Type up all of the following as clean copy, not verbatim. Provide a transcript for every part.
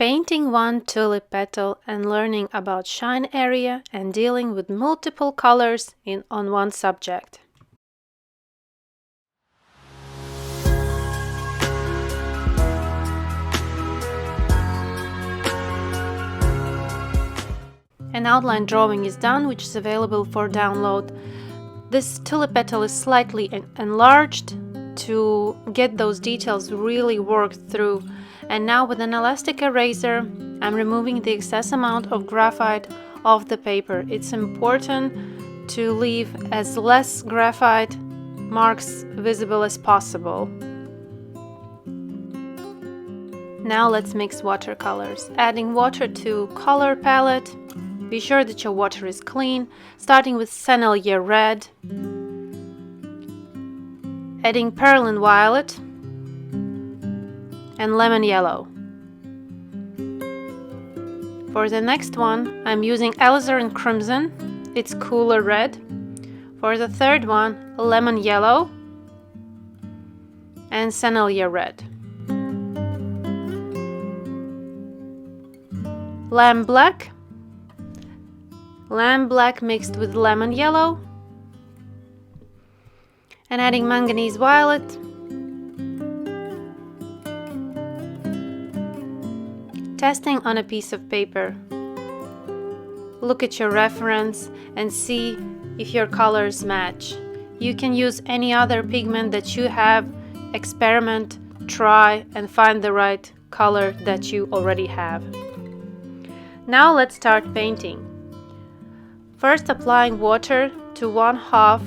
Painting one tulip petal and learning about shine area and dealing with multiple colors on one subject. An outline drawing is done, which is available for download. This tulip petal is slightly enlarged to get those details really worked through. And now with an elastic eraser, I'm removing the excess amount of graphite off the paper. It's important to leave as less graphite marks visible as possible. Now let's mix watercolors. Adding water to color palette. Be sure that your water is clean, starting with Sennelier Red. Adding Perylene Violet and lemon yellow. For the next one, I'm using Alizarin Crimson, it's cooler red. For the third one, lemon yellow and Sennelier Red. Lamb black mixed with lemon yellow, and adding Manganese Violet. Testing on a piece of paper. Look at your reference and see if your colors match. You can use any other pigment that you have, experiment, try, and find the right color that you already have. Now let's start painting. First, applying water to 1/2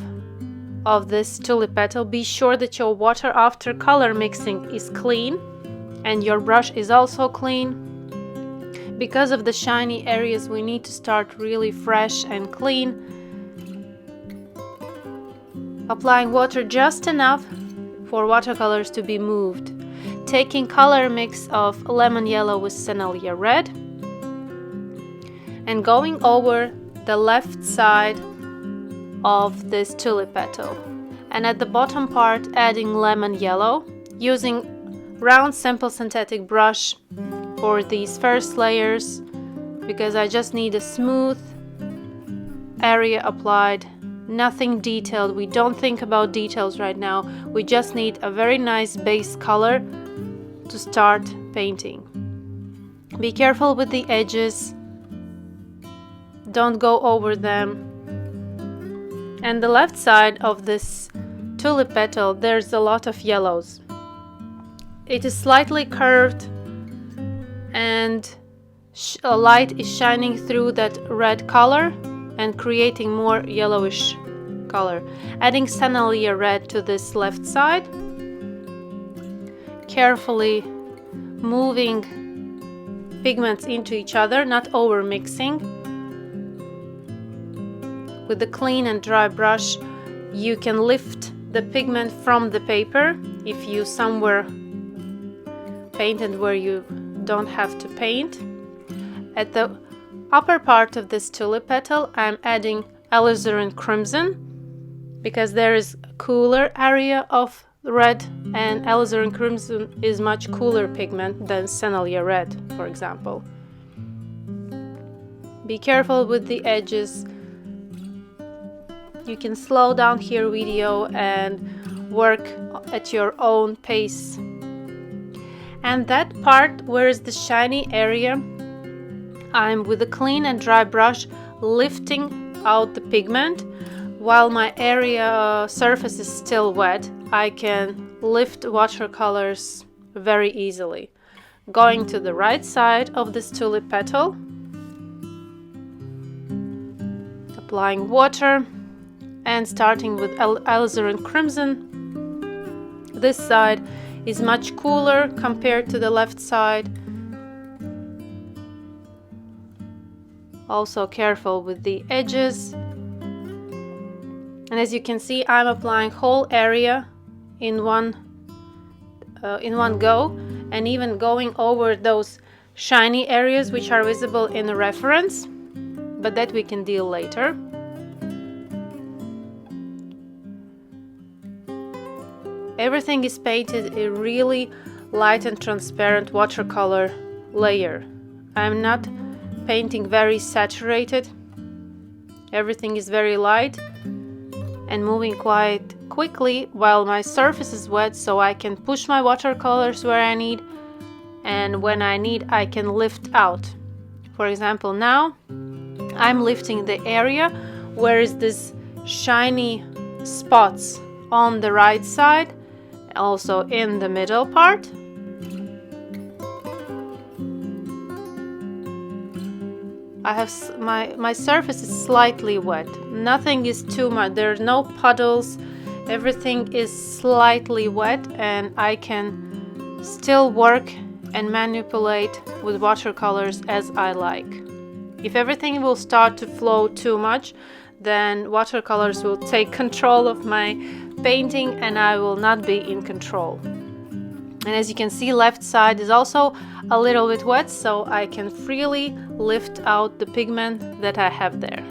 of this tulip petal. Be sure that your water after color mixing is clean and your brush is also clean. Because of the shiny areas, we need to start really fresh and clean. Applying water just enough for watercolors to be moved. Taking color mix of lemon yellow with Sennelier Red and going over the left side of this tulip petal, and at the bottom part adding lemon yellow, using round simple synthetic brush for these first layers because I just need a smooth area applied, nothing detailed. We don't think about details right now, we just need a very nice base color to start painting. Be careful with the edges, don't go over them. And the left side of this tulip petal, there's a lot of yellows. It is slightly curved and a light is shining through that red color and creating more yellowish color. Adding Sennelier Red to this left side, carefully moving pigments into each other, not over mixing. With the clean and dry brush, you can lift the pigment from the paper if you somewhere painted where you don't have to paint. At the upper part of this tulip petal, I'm adding Alizarin Crimson because there is a cooler area of red, and Alizarin Crimson is much cooler pigment than Sennelier Red, for example. Be careful with the edges. You can slow down here video and work at your own pace. And that part where is the shiny area, I'm with a clean and dry brush lifting out the pigment. While my area surface is still wet, I can lift watercolors very easily. Going to the right side of this tulip petal, applying water and starting with Alizarin Crimson. This side is much cooler compared to the left side. Also careful with the edges. And as you can see, I'm applying whole area in one go, and even going over those shiny areas which are visible in the reference, but that we can deal later. Everything is painted in really light and transparent watercolor layer. I'm not painting very saturated. Everything is very light and moving quite quickly while my surface is wet, so I can push my watercolors where I need, and when I need I can lift out. For example, now I'm lifting the area where is this shiny spots on the right side, also in the middle part. I have my surface is slightly wet. Nothing is too much. There's no puddles. Everything is slightly wet, and I can still work and manipulate with watercolors as I like. If everything will start to flow too much, then watercolors will take control of my painting and I will not be in control. And as you can see, left side is also a little bit wet, so I can freely lift out the pigment that I have there.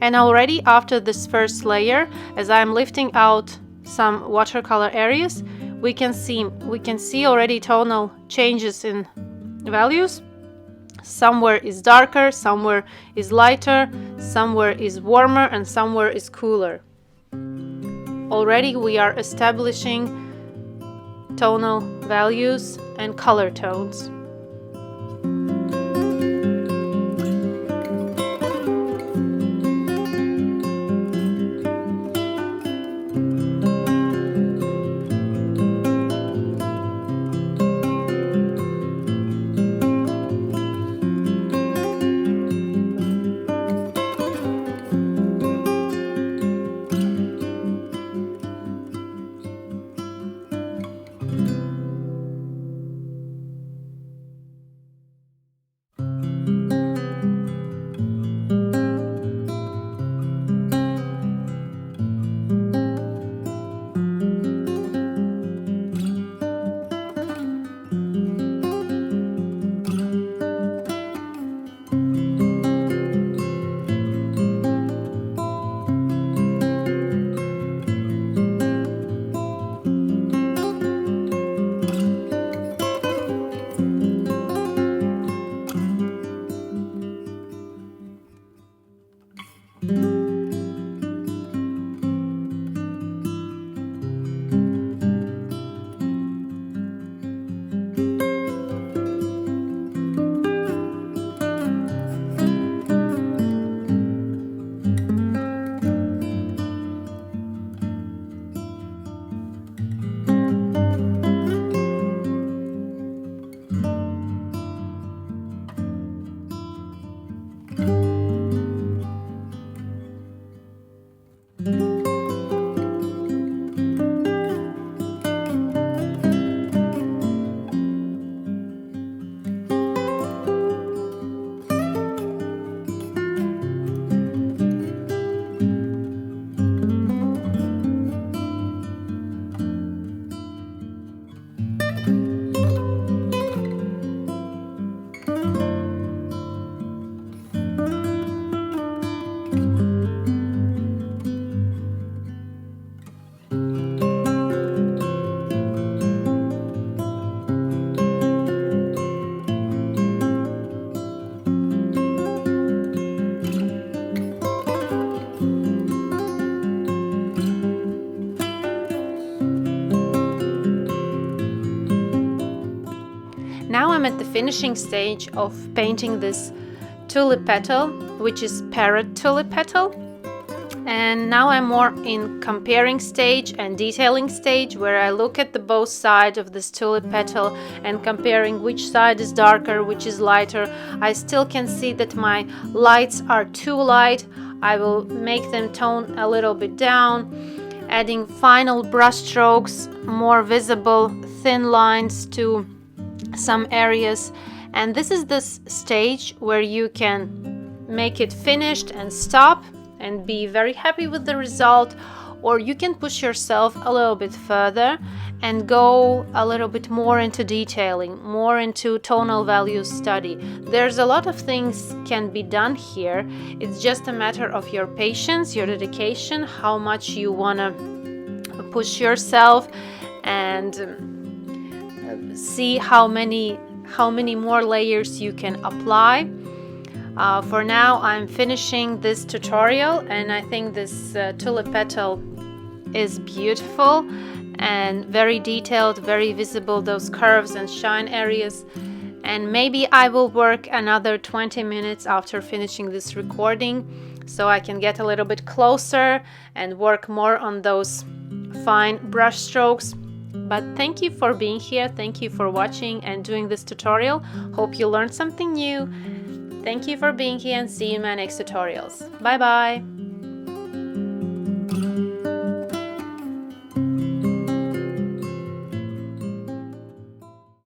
And already after this first layer, as I'm lifting out some watercolor areas, we can see already tonal changes in values. Somewhere is darker, somewhere is lighter, somewhere is warmer, and somewhere is cooler. Already we are establishing tonal values and color tones. Now I'm at the finishing stage of painting this Tulip Petal, which is Parrot Tulip Petal. And now I'm more in comparing stage and detailing stage, where I look at the both sides of this tulip petal and comparing which side is darker, which is lighter. I still can see that my lights are too light. I will make them tone a little bit down, adding final brush strokes, more visible thin lines to some areas. And this is this stage where you can make it finished and stop and be very happy with the result, or you can push yourself a little bit further and go a little bit more into detailing, more into tonal value study. There's a lot of things can be done here. It's just a matter of your patience, your dedication, how much you want to push yourself, and see how many how many more layers you can apply. For now, I'm finishing this tutorial, and I think this tulip petal is beautiful and very detailed, very visible, those curves and shine areas. And maybe I will work another 20 minutes after finishing this recording, so I can get a little bit closer and work more on those fine brush strokes. But thank you for being here, thank you for watching and doing this tutorial. Hope you learned something new. Thank you for being here, and see you in my next tutorials. Bye bye!